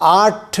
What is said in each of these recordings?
8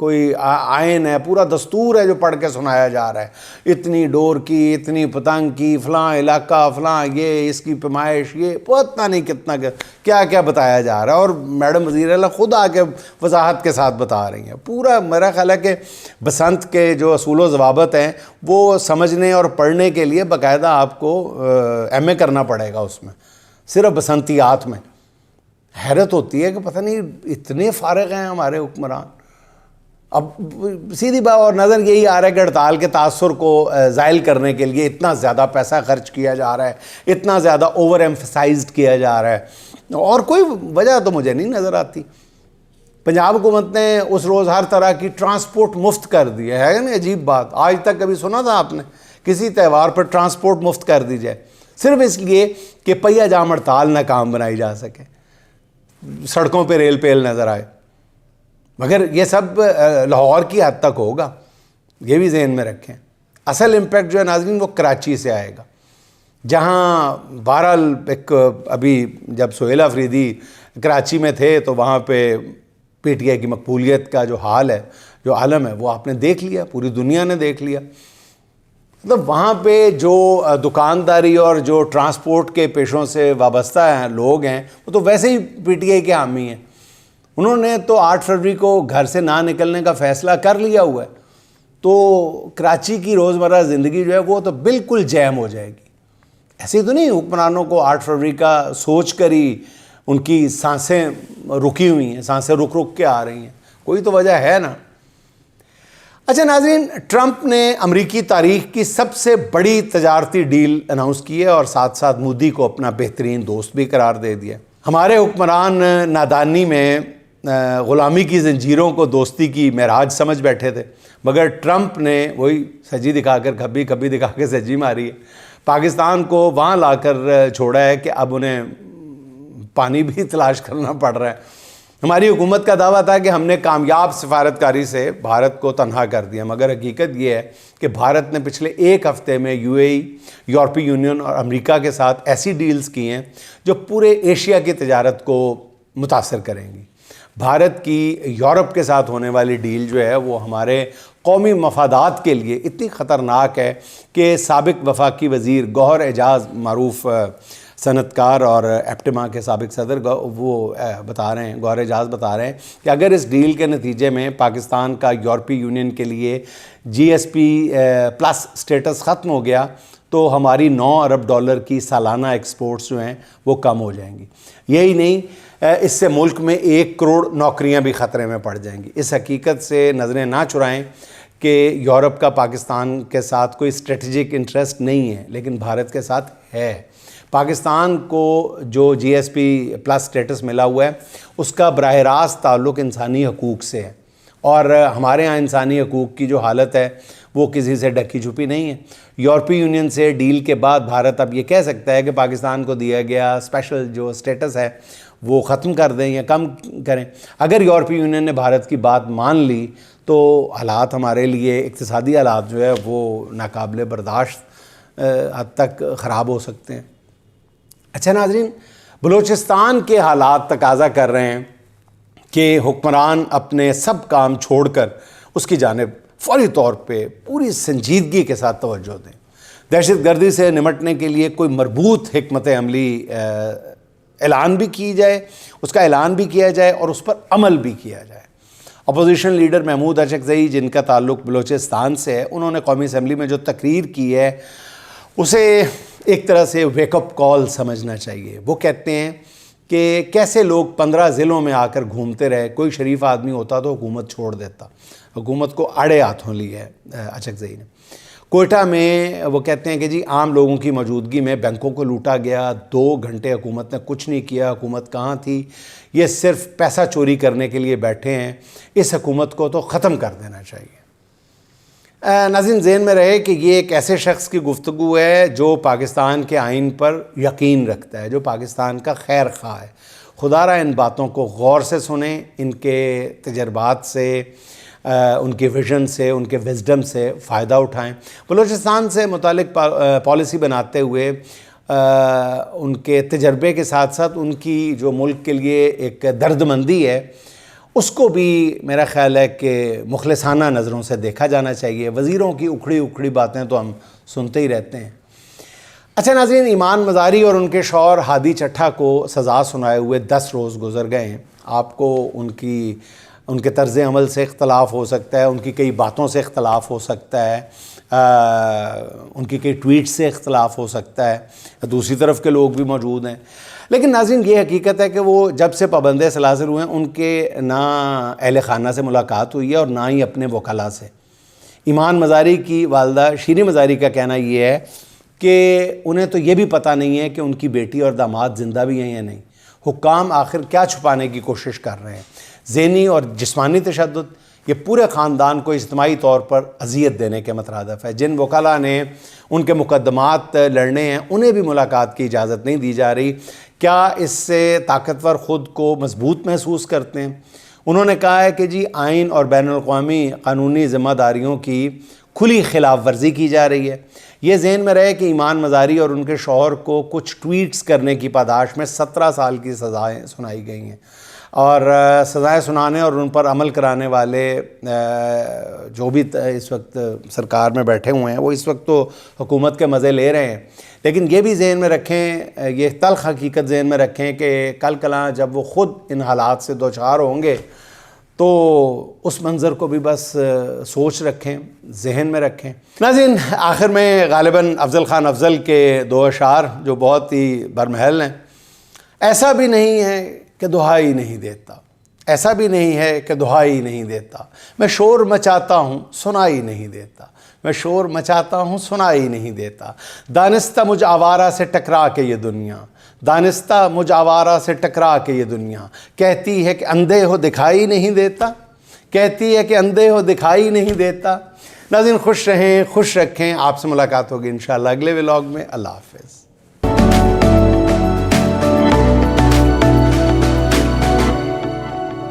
کوئی آئین ہے, پورا دستور ہے جو پڑھ کے سنایا جا رہا ہے, اتنی ڈور کی, اتنی پتنگ کی, فلاں علاقہ, فلاں یہ, اس کی پیمائش, یہ پتہ نہیں کتنا کیا کیا بتایا جا رہا ہے, اور میڈم وزیر اعلیٰ خود آ کے وضاحت کے ساتھ بتا رہی ہیں. پورا میرا خیال ہے کہ بسنت کے جو اصول و ضوابط ہیں وہ سمجھنے اور پڑھنے کے لیے باقاعدہ آپ کو ایم اے کرنا پڑے گا اس میں, صرف بسنتیات میں. حیرت ہوتی ہے کہ پتہ نہیں اتنے فارغ ہیں ہمارے حکمران. اب سیدھی بات اور نظر یہی آ رہا ہے کہ ہڑتال کے تاثر کو زائل کرنے کے لیے اتنا زیادہ پیسہ خرچ کیا جا رہا ہے, اتنا زیادہ اوور ایمفسائزڈ کیا جا رہا ہے, اور کوئی وجہ تو مجھے نہیں نظر آتی. پنجاب حکومت نے اس روز ہر طرح کی ٹرانسپورٹ مفت کر دی ہے نا, عجیب بات. آج تک کبھی سنا تھا آپ نے کسی تہوار پر ٹرانسپورٹ مفت کر دی جائے, صرف اس لیے کہ پہیہ جام ہڑتال ناکام بنائی جا سکے, سڑکوں پہ ریل پیل نظر آئے. مگر یہ سب لاہور کی حد تک ہوگا, یہ بھی ذہن میں رکھیں. اصل امپیکٹ جو ہے ناظرین وہ کراچی سے آئے گا, جہاں بہرحال ایک ابھی جب سہیل آفریدی کراچی میں تھے تو وہاں پہ پی ٹی آئی کی مقبولیت کا جو حال ہے, جو عالم ہے, وہ آپ نے دیکھ لیا, پوری دنیا نے دیکھ لیا. مطلب وہاں پہ جو دکانداری اور جو ٹرانسپورٹ کے پیشوں سے وابستہ ہیں لوگ ہیں, وہ تو ویسے ہی پی ٹی آئی کے حامی ہیں. انہوں نے تو 8 فروری کو گھر سے نہ نکلنے کا فیصلہ کر لیا ہوا ہے, تو کراچی کی روزمرہ زندگی جو ہے وہ تو بالکل جیم ہو جائے گی. ایسے تو نہیں حکمرانوں کو 8 فروری کا سوچ کر ہی ان کی سانسیں رکی ہوئی ہیں, سانسیں رک رک کے آ رہی ہیں, کوئی تو وجہ ہے نا. اچھا ناظرین, ٹرمپ نے امریکی تاریخ کی سب سے بڑی تجارتی ڈیل اناؤنس کی ہے اور ساتھ ساتھ مودی کو اپنا بہترین دوست بھی قرار دے دیا. ہمارے حکمران نادانی میں غلامی کی زنجیروں کو دوستی کی معراج سمجھ بیٹھے تھے, مگر ٹرمپ نے وہی سجی دکھا کر کبھی کبھی دکھا کے سجی ماری ہے. پاکستان کو وہاں لا کر چھوڑا ہے کہ اب انہیں پانی بھی تلاش کرنا پڑ رہا ہے. ہماری حکومت کا دعویٰ تھا کہ ہم نے کامیاب سفارتکاری سے بھارت کو تنہا کر دیا, مگر حقیقت یہ ہے کہ بھارت نے پچھلے ایک ہفتے میں یو اے ای, یورپی یونین اور امریکہ کے ساتھ ایسی ڈیلز کی ہیں جو پورے ایشیا کی تجارت کو متاثر کریں گی. بھارت کی یورپ کے ساتھ ہونے والی ڈیل جو ہے وہ ہمارے قومی مفادات کے لیے اتنی خطرناک ہے کہ سابق وفاقی وزیر گوہر اعجاز, معروف صنعت کار اور ایپٹما کے سابق صدر, وہ بتا رہے ہیں, گوہر اعجاز بتا رہے ہیں کہ اگر اس ڈیل کے نتیجے میں پاکستان کا یورپی یونین کے لیے جی ایس پی پلس سٹیٹس ختم ہو گیا تو ہماری $9 ارب کی سالانہ ایکسپورٹس جو ہیں وہ کم ہو جائیں گی. یہی نہیں, اس سے ملک میں 1 کروڑ نوکریاں بھی خطرے میں پڑ جائیں گی. اس حقیقت سے نظریں نہ چرائیں کہ یورپ کا پاکستان کے ساتھ کوئی اسٹریٹجک انٹرسٹ نہیں ہے, لیکن بھارت کے ساتھ ہے. پاکستان کو جو جی ایس پی پلس سٹیٹس ملا ہوا ہے اس کا براہ راست تعلق انسانی حقوق سے ہے, اور ہمارے ہاں انسانی حقوق کی جو حالت ہے وہ کسی سے ڈھکی چھپی نہیں ہے. یورپی یونین سے ڈیل کے بعد بھارت اب یہ کہہ سکتا ہے کہ پاکستان کو دیا گیا اسپیشل جو سٹیٹس ہے وہ ختم کر دیں یا کم کریں. اگر یورپی یونین نے بھارت کی بات مان لی تو حالات ہمارے لیے, اقتصادی حالات جو ہے وہ ناقابل برداشت حد تک خراب ہو سکتے ہیں. اچھا ناظرین, بلوچستان کے حالات تقاضا کر رہے ہیں کہ حکمران اپنے سب کام چھوڑ کر اس کی جانب فوری طور پہ پوری سنجیدگی کے ساتھ توجہ دیں. دہشت گردی سے نمٹنے کے لیے کوئی مربوط حکمت عملی اعلان بھی کی جائے, اس کا اعلان بھی کیا جائے اور اس پر عمل بھی کیا جائے. اپوزیشن لیڈر محمود اچکزئی, جن کا تعلق بلوچستان سے ہے, انہوں نے قومی اسمبلی میں جو تقریر کی ہے اسے ایک طرح سے ویک اپ کال سمجھنا چاہیے. وہ کہتے ہیں کہ کیسے لوگ 15 ضلعوں میں آ کر گھومتے رہے, کوئی شریف آدمی ہوتا تو حکومت چھوڑ دیتا. حکومت کو آڑے ہاتھوں لی ہے اچکزئی نے. کوئٹہ میں وہ کہتے ہیں کہ جی عام لوگوں کی موجودگی میں بینکوں کو لوٹا گیا, 2 گھنٹے حکومت نے کچھ نہیں کیا. حکومت کہاں تھی؟ یہ صرف پیسہ چوری کرنے کے لیے بیٹھے ہیں. اس حکومت کو تو ختم کر دینا چاہیے. ناظرین ذہن میں رہے کہ یہ ایک ایسے شخص کی گفتگو ہے جو پاکستان کے آئین پر یقین رکھتا ہے, جو پاکستان کا خیر خواہ ہے. خدا را ان باتوں کو غور سے سنیں, ان کے تجربات سے, ان کے ویژن سے, ان کے وزڈم سے فائدہ اٹھائیں. بلوچستان سے متعلق پالیسی بناتے ہوئے ان کے تجربے کے ساتھ ساتھ ان کی جو ملک کے لیے ایک درد مندی ہے اس کو بھی میرا خیال ہے کہ مخلصانہ نظروں سے دیکھا جانا چاہیے۔ وزیروں کی اکھڑی اکھڑی باتیں تو ہم سنتے ہی رہتے ہیں۔ اچھا ناظرین، ایمان مزاری اور ان کے شوہر ہادی چٹھا کو سزا سنائے ہوئے 10 روز گزر گئے ہیں۔ آپ کو ان کے طرز عمل سے اختلاف ہو سکتا ہے، ان کی کئی باتوں سے اختلاف ہو سکتا ہے، ان کی کئی ٹویٹ سے اختلاف ہو سکتا ہے، دوسری طرف کے لوگ بھی موجود ہیں، لیکن ناظرین یہ حقیقت ہے کہ وہ جب سے پابند سلاسل ہوئے ہیں ان کے نہ اہل خانہ سے ملاقات ہوئی ہے اور نہ ہی اپنے وکلاء سے۔ ایمان مزاری کی والدہ شیریں مزاری کا کہنا یہ ہے کہ انہیں تو یہ بھی پتہ نہیں ہے کہ ان کی بیٹی اور داماد زندہ بھی ہیں یا نہیں۔ حکام آخر کیا چھپانے کی کوشش کر رہے ہیں؟ ذہنی اور جسمانی تشدد یہ پورے خاندان کو اجتماعی طور پر اذیت دینے کے مترادف ہے۔ جن وکلاء نے ان کے مقدمات لڑنے ہیں انہیں بھی ملاقات کی اجازت نہیں دی جا رہی۔ کیا اس سے طاقتور خود کو مضبوط محسوس کرتے ہیں؟ انہوں نے کہا ہے کہ جی آئین اور بین الاقوامی قانونی ذمہ داریوں کی کھلی خلاف ورزی کی جا رہی ہے۔ یہ ذہن میں رہے کہ ایمان مزاری اور ان کے شوہر کو کچھ ٹویٹس کرنے کی پاداش میں 17 سال کی سزائیں سنائی گئی ہیں، اور سزائیں سنانے اور ان پر عمل کرانے والے جو بھی اس وقت سرکار میں بیٹھے ہوئے ہیں وہ اس وقت تو حکومت کے مزے لے رہے ہیں، لیکن یہ بھی ذہن میں رکھیں، یہ تلخ حقیقت ذہن میں رکھیں کہ کل کلاں جب وہ خود ان حالات سے دوچار ہوں گے تو اس منظر کو بھی بس سوچ رکھیں، ذہن میں رکھیں۔ ناظرین، آخر میں غالباً افضل خان افضل کے 2 اشعار جو بہت ہی برمحل ہیں۔ ایسا بھی نہیں ہے کہ دہائی نہیں دیتا، ایسا بھی نہیں ہے کہ دہائی نہیں دیتا، میں شور مچاتا ہوں سنائی نہیں دیتا، میں شور مچاتا ہوں سنائی نہیں دیتا، دانستہ مجھ آوارہ سے ٹکرا کے یہ دنیا، دانستہ مجھ آوارہ سے ٹکرا کے یہ دنیا، کہتی ہے کہ اندھے ہو دکھائی نہیں دیتا، کہتی ہے کہ اندھے ہو دکھائی نہیں دیتا۔ ناظرین خوش رہیں، خوش رکھیں، آپ سے ملاقات ہوگی انشاءاللہ اگلے ولاگ میں۔ اللہ حافظ۔